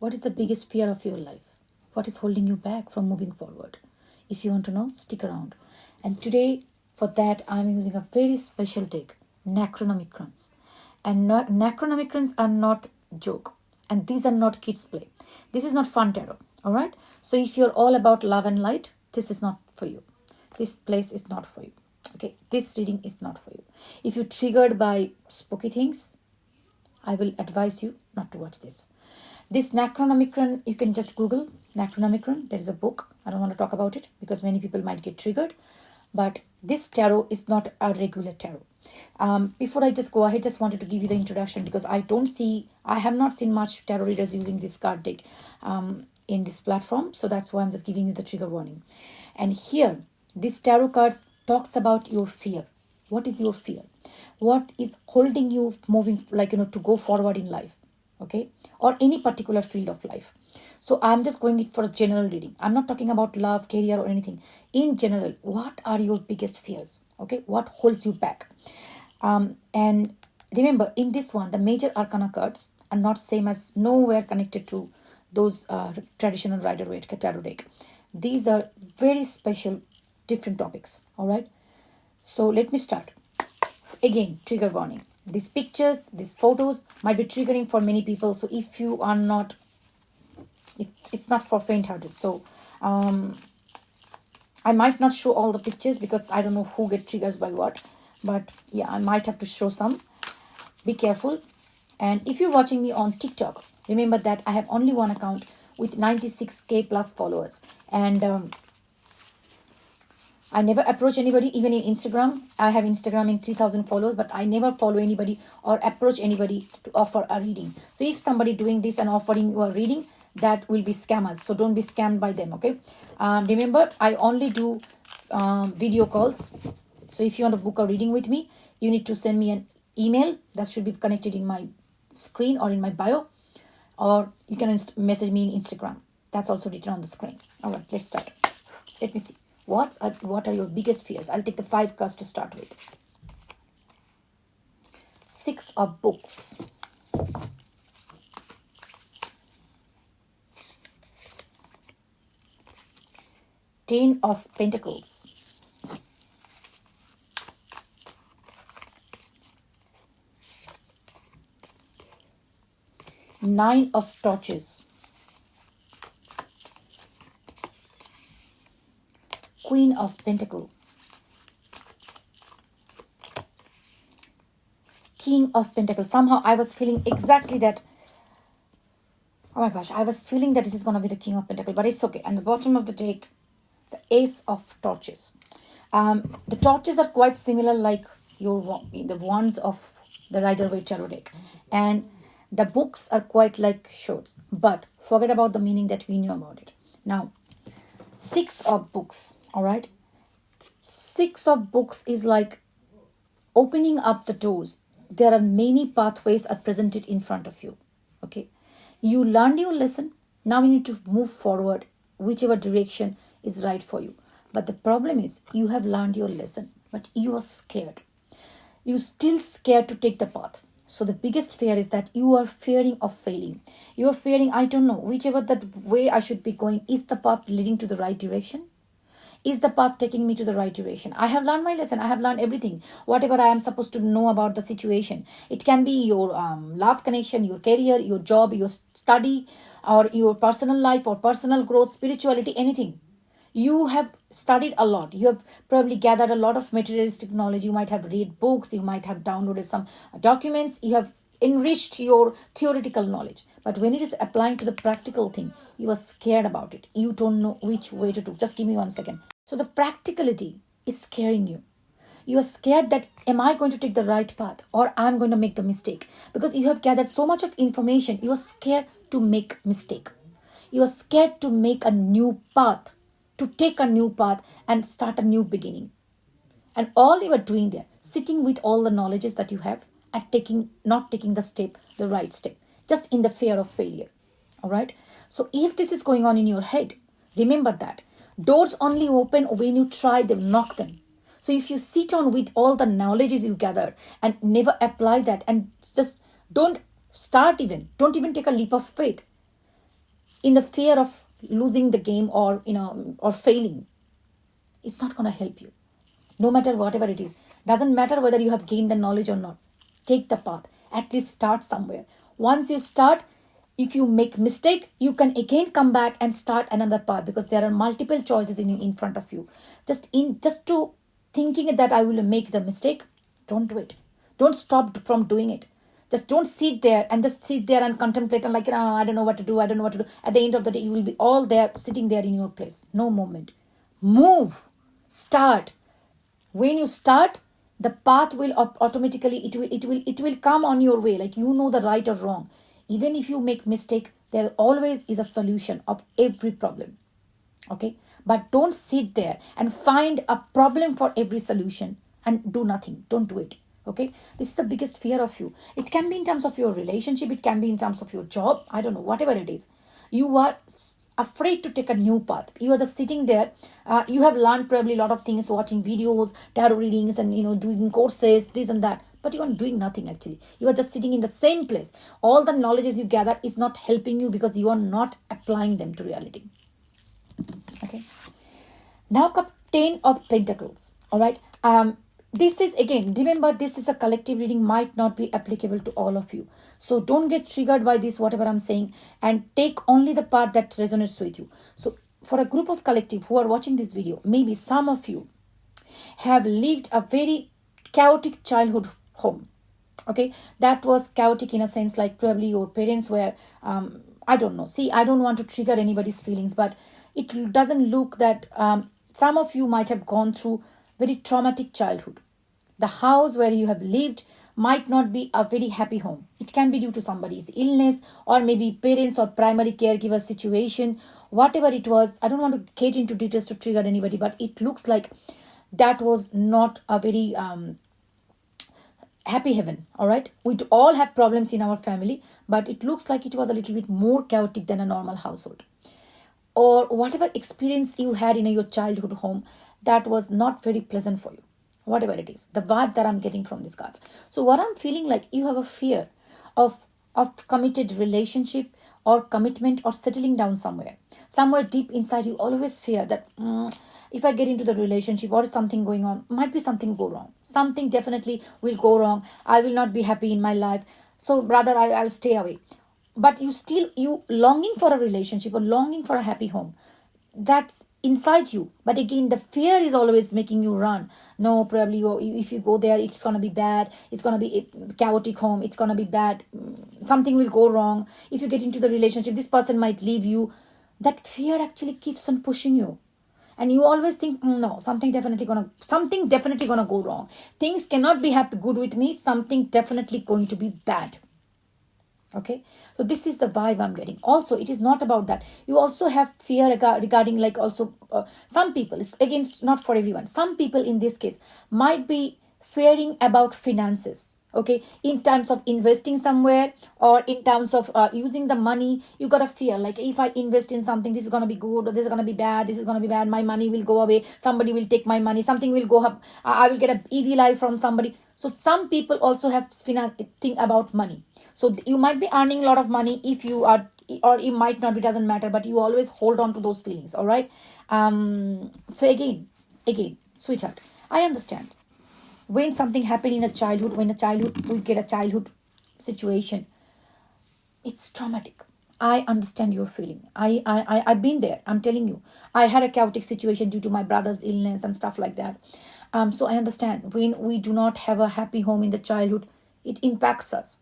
What is the biggest fear of your life? What is holding you back from moving forward? If you want to know, stick around. And today, for that, I'm using a very special deck, Necronomicrons. And Necronomicrons are not joke. And these are not kids' play. This is not fun tarot. Alright? So if you're all about love and light, this is not for you. This place is not for you. Okay? This reading is not for you. If you're triggered by spooky things, I will advise you not to watch this. This Necronomicron, you can just Google Necronomicron. There is a book. I don't want to talk about it because many people might get triggered. But this tarot is not a regular tarot. Before I just go ahead, just wanted to give you the introduction because I have not seen much tarot readers using this card deck in this platform. So that's why I'm just giving you the trigger warning. And here, this tarot cards talks about your fear. What is your fear? What is holding you moving, to go forward in life? Okay, or any particular field of life. So I'm just going for a general reading. I'm not talking about love, career, or anything. In general, what are your biggest fears? Okay, what holds you back? And remember, in this one, the major arcana cards are not same as nowhere connected to those traditional Rider-Waite tarot deck. These are very special, different topics. All right. So let me start. Again, trigger warning. These pictures, these photos might be triggering for many people. So if you are not, it's not for faint-hearted. So I might not show all the pictures because I don't know who get triggers by what. But yeah, I might have to show some. Be careful. And if you're watching me on TikTok, remember that I have only one account with 96k plus followers. And I never approach anybody, even in Instagram. I have Instagram in 3,000 followers, but I never follow anybody or approach anybody to offer a reading. So if somebody doing this and offering you a reading, that will be scammers. So don't be scammed by them, okay? Remember, I only do video calls. So if you want to book a reading with me, you need to send me an email that should be connected in my screen or in my bio. Or you can message me in Instagram. That's also written on the screen. All right, let's start. Let me see. What are your biggest fears? I'll take the 5 cards to start with. 6 of books. Ten of Pentacles. Nine of Torches. Queen of Pentacles. King of Pentacles. Somehow I was feeling exactly that. Oh my gosh, I was feeling that it is going to be the King of Pentacles, but it's okay. And the bottom of the deck, the Ace of Torches. The torches are quite similar like the wands of the Rider-Waite tarot deck. And the books are quite like swords. But forget about the meaning that we knew about it. Now, 6 of books. All right. 6 of books is like opening up the doors. There are many pathways are presented in front of you. Okay. You learned your lesson. Now you need to move forward, whichever direction is right for you. But the problem is you have learned your lesson, but you are scared. You're still scared to take the path. So the biggest fear is that you are fearing of failing. You are fearing, I don't know, whichever that way I should be going, is the path leading to the right direction? Is the path taking me to the right direction? I have learned my lesson. I have learned everything. Whatever I am supposed to know about the situation. It can be your love connection, your career, your job, your study, or your personal life or personal growth, spirituality, anything. You have studied a lot. You have probably gathered a lot of materialistic knowledge. You might have read books. You might have downloaded some documents. You have enriched your theoretical knowledge. But when it is applying to the practical thing, you are scared about it. You don't know which way to do. Just give me 1 second. So the practicality is scaring you. You are scared that am I going to take the right path or I'm going to make the mistake? Because you have gathered so much of information. You are scared to make mistake. You are scared to make a new path, to take a new path and start a new beginning. And all you are doing there, sitting with all the knowledges that you have and not taking the step, the right step, just in the fear of failure. All right. So if this is going on in your head, remember that doors only open when you try them, knock them. So if you sit on with all the knowledges you gathered and never apply that and just don't even take a leap of faith, in the fear of losing the game, or or failing, it's not going to help you. No matter whatever it is, doesn't matter whether you have gained the knowledge or not. Take the path. At least start somewhere. Once you start, if you make mistake, you can again come back and start another path, because there are multiple choices in front of you. Just to thinking that I will make the mistake, don't do it. Don't stop from doing it. Just don't sit there and contemplate and like, I don't know what to do. I don't know what to do. At the end of the day, you will be all there, sitting there in your place. No movement. Move. Start. When you start, the path will automatically, it will come on your way, like the right or wrong. Even if you make mistake, there always is a solution of every problem. Okay, but don't sit there and find a problem for every solution and do nothing. Don't do it. Okay, this is the biggest fear of you. It can be in terms of your relationship, it can be in terms of your job, I don't know, whatever it is. You are afraid to take a new path. You are just sitting there. You have learned probably a lot of things, watching videos, tarot readings, and doing courses, this and that, but you are doing nothing. Actually, you are just sitting in the same place. All the knowledges you gather is not helping you, because you are not applying them to reality. Okay, now come 10 of Pentacles. All right, this is, again, remember, this is a collective reading, might not be applicable to all of you. So don't get triggered by this, whatever I'm saying, and take only the part that resonates with you. So for a group of collective who are watching this video, maybe some of you have lived a very chaotic childhood home. Okay, that was chaotic in a sense, like probably your parents were, I don't know. See, I don't want to trigger anybody's feelings, but it doesn't look that some of you might have gone through very traumatic childhood. The house where you have lived might not be a very happy home. It can be due to somebody's illness, or maybe parents or primary caregiver situation, whatever it was. I don't want to get into details to trigger anybody, but it looks like that was not a very happy heaven. All right, we all have problems in our family, but it looks like it was a little bit more chaotic than a normal household. Or whatever experience you had in your childhood home, that was not very pleasant for you. Whatever it is, the vibe that I'm getting from these cards. So what I'm feeling, like you have a fear of committed relationship or commitment or settling down somewhere deep inside. You always fear that if I get into the relationship or something going on, might be something go wrong. Something definitely will go wrong. I will not be happy in my life. So rather I will stay away. But you longing for a relationship or longing for a happy home, that's inside you. But again, the fear is always making you run. No, probably if you go there, it's going to be bad. It's going to be a chaotic home. It's going to be bad. Something will go wrong. If you get into the relationship, this person might leave you. That fear actually keeps on pushing you. And you always think, no, something definitely gonna go wrong. Things cannot be good with me. Something definitely going to be bad. Okay, so this is the vibe I'm getting. Also, it is not about that. You also have fear regarding, like, also some people, again, it's not for everyone. Some people in this case might be fearing about finances. Okay, in terms of investing somewhere, or in terms of using the money, you got to fear, like, if I invest in something, this is going to be good, or this is going to be bad, this is going to be bad, my money will go away, somebody will take my money, something will go up, I will get an evil eye from somebody. So some people also have think about money. So you might be earning a lot of money if you are, or it might not, it doesn't matter, but you always hold on to those feelings. All right. So again, sweetheart, I understand. When something happened in a childhood, we get a childhood situation, it's traumatic. I understand your feeling. I've been there. I'm telling you. I had a chaotic situation due to my brother's illness and stuff like that. So I understand when we do not have a happy home in the childhood, it impacts us.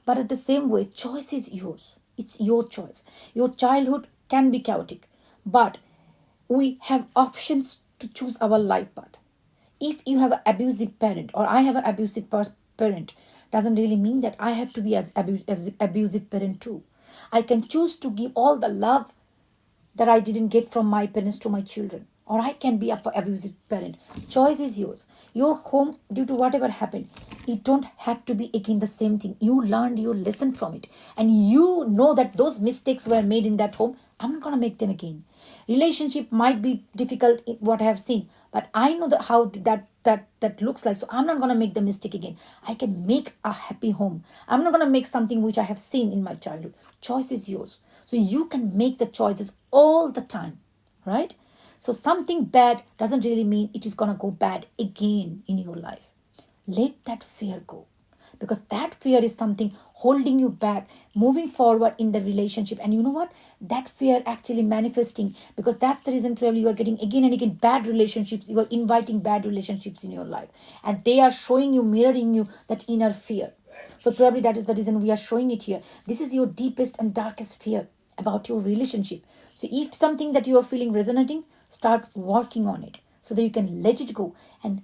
But at the same way, choice is yours. It's your choice. Your childhood can be chaotic, but we have options to choose our life path. If you have an abusive parent, or I have an abusive parent, doesn't really mean that I have to be as abusive parent too. I can choose to give all the love that I didn't get from my parents to my children. or I can be a abusive parent. Choice is yours. Your home, due to whatever happened, it don't have to be again the same thing. You learned your lesson from it, and you know that those mistakes were made in that home. I'm not gonna make them again. Relationship might be difficult, what I have seen, but I know that how that looks like. So I'm not gonna make the mistake again. I can make a happy home. I'm not gonna make something which I have seen in my childhood. Choice is yours. So you can make the choices all the time, right? So something bad doesn't really mean it is gonna go bad again in your life. Let that fear go, because that fear is something holding you back moving forward in the relationship. And you know what, that fear actually manifesting, because that's the reason probably you are getting again and again bad relationships. You are inviting bad relationships in your life, and they are showing you, mirroring you that inner fear. So probably that is the reason we are showing it here. This is your deepest and darkest fear about your relationship. So if something that you are feeling resonating, start working on it so that you can let it go and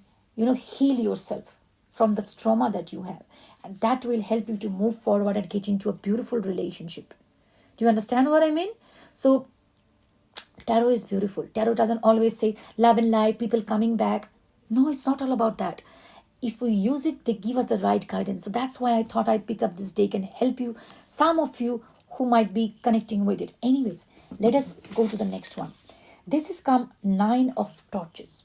heal yourself from the trauma that you have. And that will help you to move forward and get into a beautiful relationship. Do you understand what I mean? So tarot is beautiful. Tarot doesn't always say love and light, people coming back. No, it's not all about that. If we use it, they give us the right guidance. So that's why I thought I'd pick up this deck and help you, some of you who might be connecting with it. Anyways, let us go to the next one. This is come 9 of torches.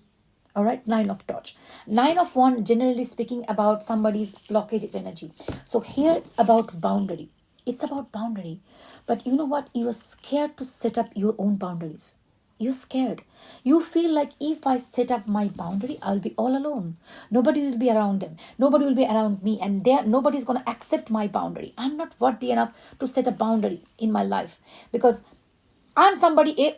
All right, 9 of torch. 9 of one, generally speaking, about somebody's blockages energy. So here about boundary. It's about boundary. But you know what? You are scared to set up your own boundaries. You're scared. You feel like if I set up my boundary, I'll be all alone. Nobody will be around them. Nobody will be around me. And nobody's going to accept my boundary. I'm not worthy enough to set a boundary in my life. Because I'm somebody,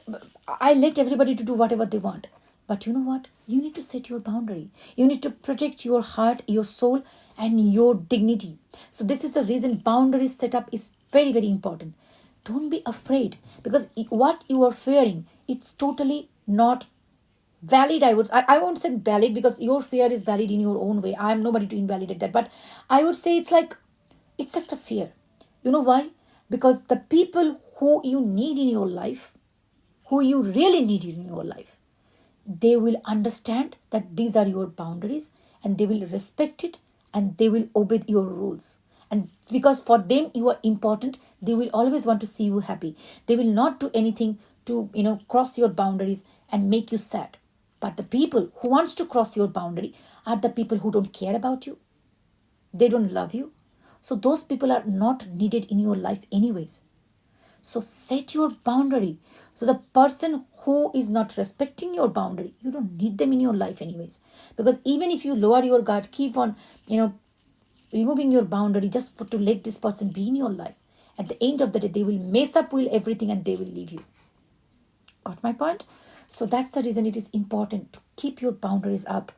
I let everybody to do whatever they want. But you know what? You need to set your boundary. You need to protect your heart, your soul, and your dignity. So this is the reason boundaries set up is very, very important. Don't be afraid, because what you are fearing, it's totally not valid. I won't say valid, because your fear is valid in your own way. I am nobody to invalidate that. But I would say it's just a fear. You know why? Because the people who you need in your life, who you really need in your life, they will understand that these are your boundaries, and they will respect it, and they will obey your rules. And because for them you are important, they will always want to see you happy. They will not do anything to cross your boundaries and make you sad. But the people who wants to cross your boundary are the people who don't care about you. They don't love you. So those people are not needed in your life anyways. So set your boundary. So the person who is not respecting your boundary, you don't need them in your life anyways. Because even if you lower your guard, keep on, removing your boundary just to let this person be in your life, at the end of the day, they will mess up with everything and they will leave you. Got my point? So that's the reason it is important to keep your boundaries up.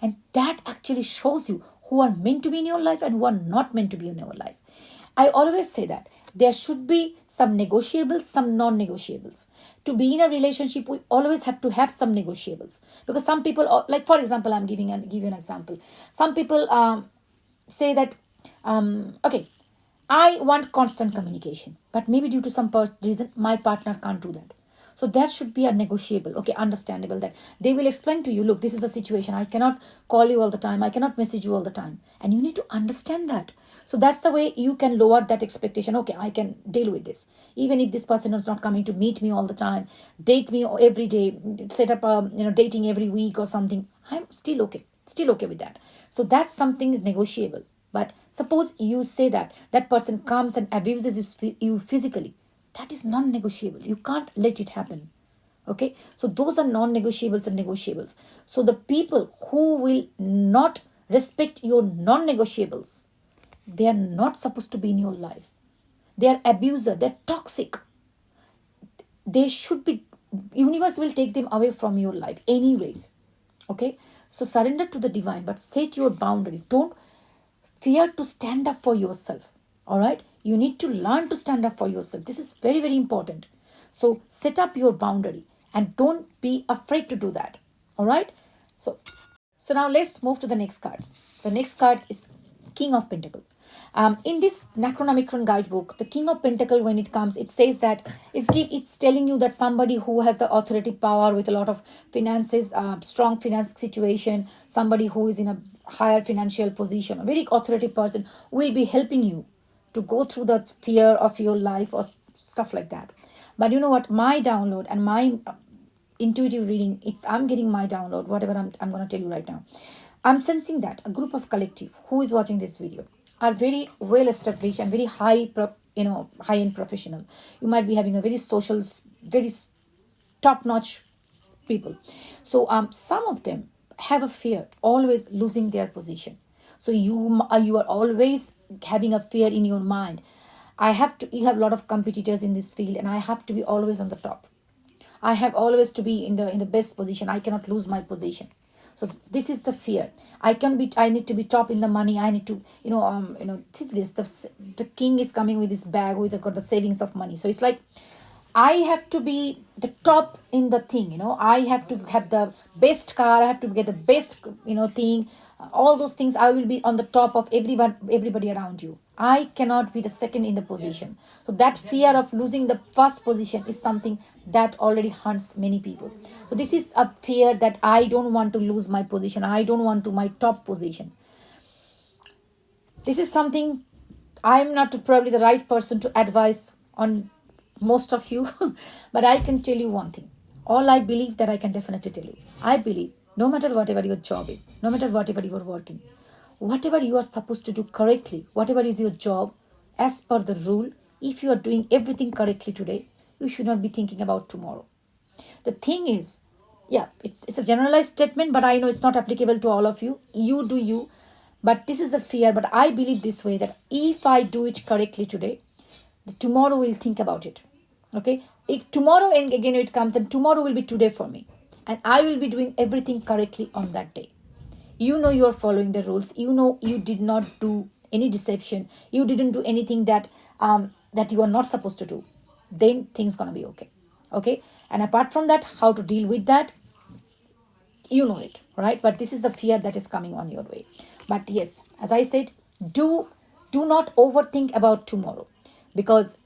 And that actually shows you who are meant to be in your life and who are not meant to be in your life. I always say that there should be some negotiables, some non-negotiables. To be in a relationship, we always have to have some negotiables. Because some people, like for example, give you an example. Some people say that, okay, I want constant communication, but maybe due to some reason, my partner can't do that. So that should be a negotiable. Okay, understandable that they will explain to you, look, this is a situation. I cannot call you all the time. I cannot message you all the time. And you need to understand that. So that's the way you can lower that expectation. Okay, I can deal with this. Even if this person is not coming to meet me all the time, date me every day, set up a dating every week or something, I'm still okay. Still okay with that. So that's something negotiable. But suppose you say that person comes and abuses you physically. That is non-negotiable. You can't let it happen. Okay? So those are non-negotiables and negotiables. So the people who will not respect your non-negotiables, they are not supposed to be in your life. They are abuser. They're toxic. They should be, universe will take them away from your life anyways. Okay? So surrender to the divine, but set your boundary. Don't fear to stand up for yourself. All right? You need to learn to stand up for yourself. This is very, very important. So set up your boundary and don't be afraid to do that. All right? So now let's move to the next card. The next card is King of Pentacles. In this Necronomicon guidebook, the King of Pentacle, when it comes, it says that it's telling you that somebody who has the authority power with a lot of finances, strong finance situation, somebody who is in a higher financial position, a very authoritative person, will be helping you to go through the fear of your life or stuff like that. But you know what? My download and my intuitive reading, I'm getting my download, whatever I'm going to tell you right now. I'm sensing that a group of collective who is watching this video are very well established and very high end professional. You might be having a very social, very top notch people. So some of them have a fear always losing their position. So you are always having a fear in your mind. You have a lot of competitors in this field, and I have to be always on the top. I have always to be in the best position. I cannot lose my position. So this is the fear. I need to be top in the money. I need to, see this. The king is coming with this bag with got the savings of money. So it's like I have to be the top in the thing. I have to have the best car. I have to get the best, thing. All those things. I will be on the top of everybody around you. I cannot be the second in the position. So that fear of losing the first position is something that already haunts many people. So this is a fear that I don't want to lose my position. I don't want to my top position. This is something I'm not probably the right person to advise on most of you, but I can tell you one thing. All I believe that I can definitely tell you. I believe no matter whatever your job is, no matter whatever you are working, whatever you are supposed to do correctly, whatever is your job, as per the rule, if you are doing everything correctly today, you should not be thinking about tomorrow. The thing is, yeah, it's a generalized statement, but I know it's not applicable to all of you. You do you. But this is the fear. But I believe this way that if I do it correctly today, tomorrow will think about it. Okay, if tomorrow and again it comes, then tomorrow will be today for me, and I will be doing everything correctly on that day. You know you are following the rules. You know you did not do any deception. You didn't do anything that that you are not supposed to do. Then things gonna be okay. Okay, and apart from that, how to deal with that, you know it, right? But this is the fear that is coming on your way. But yes, as I said, do not overthink about tomorrow, because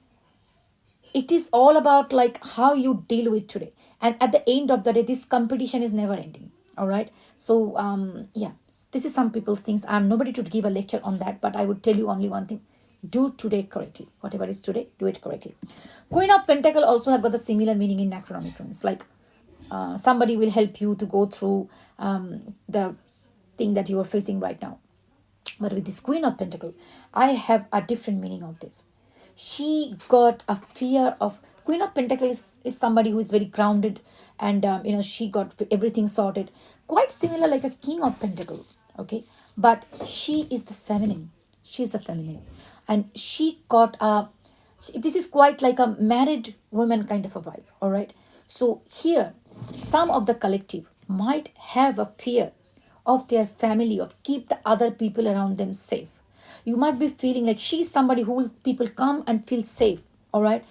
it is all about like how you deal with today. And at the end of the day, this competition is never ending. All right. So yeah, this is some people's things. I'm nobody to give a lecture on that, but I would tell you only one thing: do today correctly. Whatever is today, do it correctly. Queen of Pentacle also have got the similar meaning in Necronomicon. It's like somebody will help you to go through the thing that you are facing right now. But with this Queen of Pentacle, I have a different meaning of this. She got a fear of Queen of Pentacle is somebody who is very grounded, and she got everything sorted, quite similar like a King of Pentacle. Okay, but she is the feminine. She's the feminine, and she got this is quite like a married woman kind of a vibe. All right, so here some of the collective might have a fear of their family, of keep the other people around them safe. You might be feeling like she's somebody who will people come and feel safe. All right,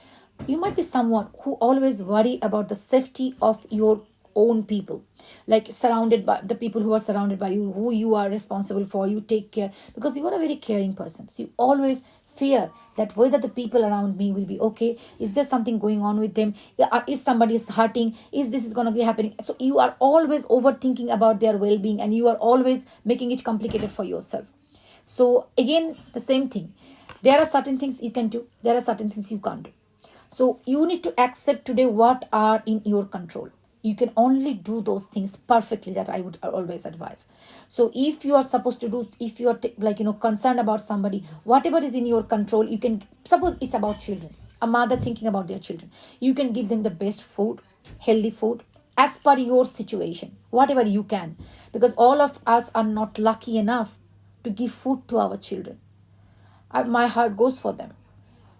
you might be someone who always worry about the safety of your own people, like surrounded by the people who are surrounded by you, who you are responsible for. You take care because you are a very caring person, so you always fear that whether the people around me will be okay. Is there something going on with them? Is somebody is hurting? Is this is going to be happening? So you are always overthinking about their well-being, and you are always making it complicated for yourself. So again, the same thing. There are certain things you can do. There are certain things you can't do. So you need to accept today what are in your control. You can only do those things perfectly, that I would always advise. So if you are supposed to do, if you are concerned about somebody, whatever is in your control, you can, suppose it's about children, a mother thinking about their children, you can give them the best food, healthy food, as per your situation, whatever you can, because all of us are not lucky enough to give food to our children. My heart goes for them.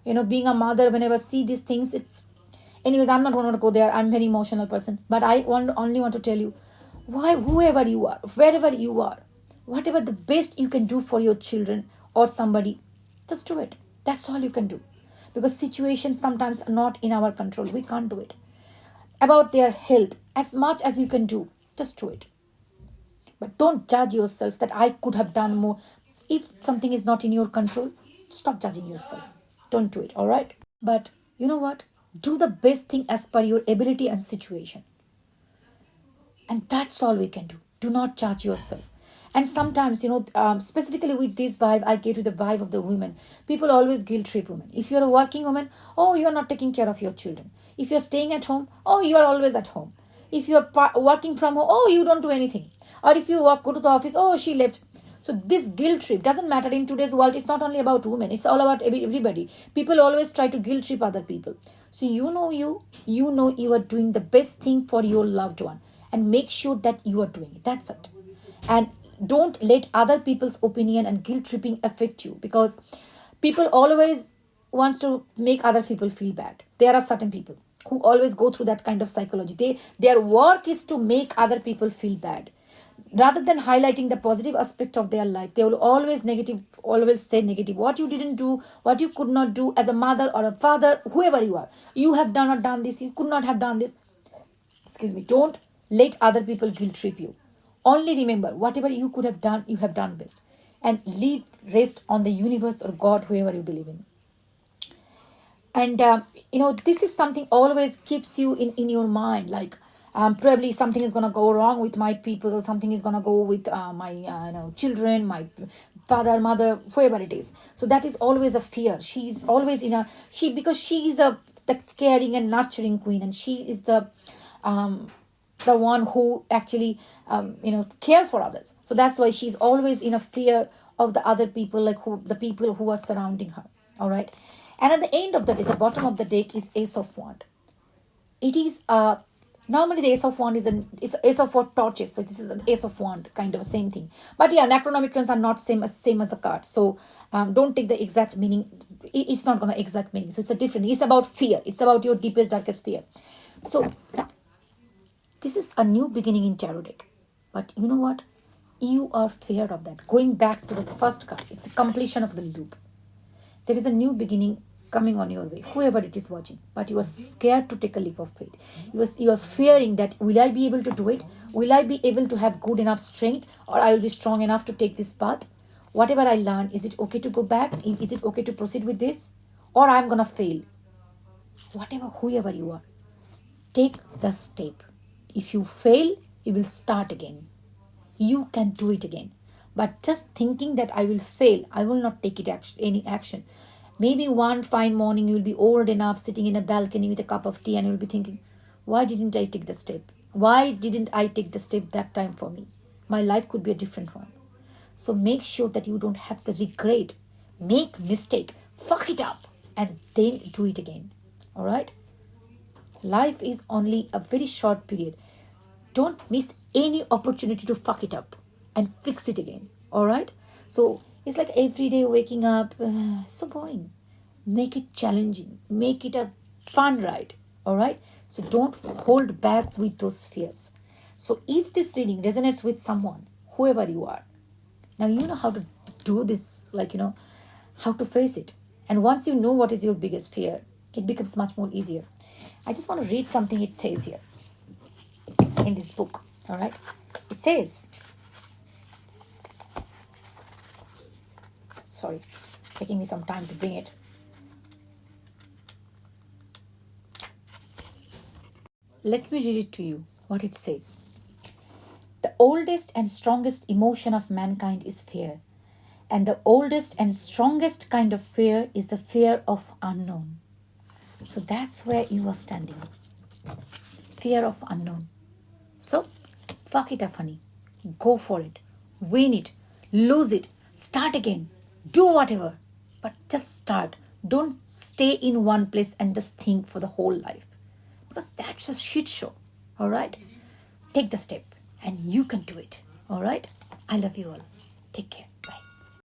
Being a mother, whenever I see these things, it's, anyways, I'm not going to go there. I'm a very emotional person, but I only want to tell you, whoever you are, wherever you are, whatever the best you can do for your children or somebody, just do it. That's all you can do, because situations sometimes are not in our control. We can't do it. About their health, as much as you can do, just do it. But don't judge yourself that I could have done more. If something is not in your control, Stop judging yourself. Don't do it, all right? But you know what? Do the best thing as per your ability and situation. And that's all we can do. Do not judge yourself. And sometimes, specifically with this vibe, I get to the vibe of the women. People always guilt trip women. If you're a working woman, oh, you're not taking care of your children. If you're staying at home, oh, you're always at home. If you're working from home, oh, you don't do anything. Or if you go to the office, oh, she left. So this guilt trip doesn't matter in today's world. It's not only about women. It's all about everybody. People always try to guilt trip other people. So you know you are doing the best thing for your loved one, and make sure that you are doing it. That's it. And don't let other people's opinion and guilt tripping affect you, because people always wants to make other people feel bad. There are certain people who always go through that kind of psychology. Their work is to make other people feel bad rather than highlighting the positive aspect of their life. They will always say negative, what you didn't do, what you could not do as a mother or a father, whoever you are. You have not done this, you could not have done this. Excuse me. Don't let other people guilt trip you. Only remember, whatever you could have done, you have done best. And leave rest on the universe or God, whoever you believe in. And this is something always keeps you in your mind, like probably something is going to go wrong with my people, something is going to go with my children, my father, mother, whoever it is. So that is always a fear. She's always because she is the caring and nurturing queen, and she is the one who actually care for others. So that's why she's always in a fear of the other people, like the people who are surrounding her. All right. And at the end of the day, the bottom of the deck is Ace of Wand. It is normally the Ace of Wand is Ace of Wand torches. So this is an Ace of Wand, kind of the same thing. But yeah, Necronomicons are not same as the cards. So don't take the exact meaning. It's not going to exact meaning. So it's a different. It's about fear. It's about your deepest, darkest fear. So this is a new beginning in tarot deck. But you know what? You are feared of that. Going back to the first card, it's the completion of the loop. There is a new beginning coming on your way, whoever it is watching, but you are scared to take a leap of faith. You are fearing that, will I be able to do it? Will I be able to have good enough strength, or I will be strong enough to take this path? Whatever I learn, is it okay to go back? Is it okay to proceed with this? Or I'm going to fail? Whoever you are, take the step. If you fail, you will start again. You can do it again. But just thinking that I will fail, I will not take any action. Maybe one fine morning you'll be old enough, sitting in a balcony with a cup of tea, and you'll be thinking, why didn't I take the step? Why didn't I take the step that time for me? My life could be a different one. So make sure that you don't have the regret. Make mistake, fuck it up, and then do it again. All right? Life is only a very short period. Don't miss any opportunity to fuck it up and fix it again. All right? So it's like every day waking up, so boring. Make it challenging. Make it a fun ride. All right? So don't hold back with those fears. So if this reading resonates with someone, whoever you are, now you know how to do this, how to face it. And once you know what is your biggest fear, it becomes much more easier. I just want to read something it says here in this book. All right? It says, sorry, taking me some time to bring it. Let me read it to you, what it says. The oldest and strongest emotion of mankind is fear. And the oldest and strongest kind of fear is the fear of unknown. So that's where you are standing. Fear of unknown. So, fuck it up, honey. Go for it. Win it. Lose it. Start again. Do whatever. But just start. Don't stay in one place and just think for the whole life. Because that's a shit show. Alright? Take the step. And you can do it. Alright? I love you all. Take care.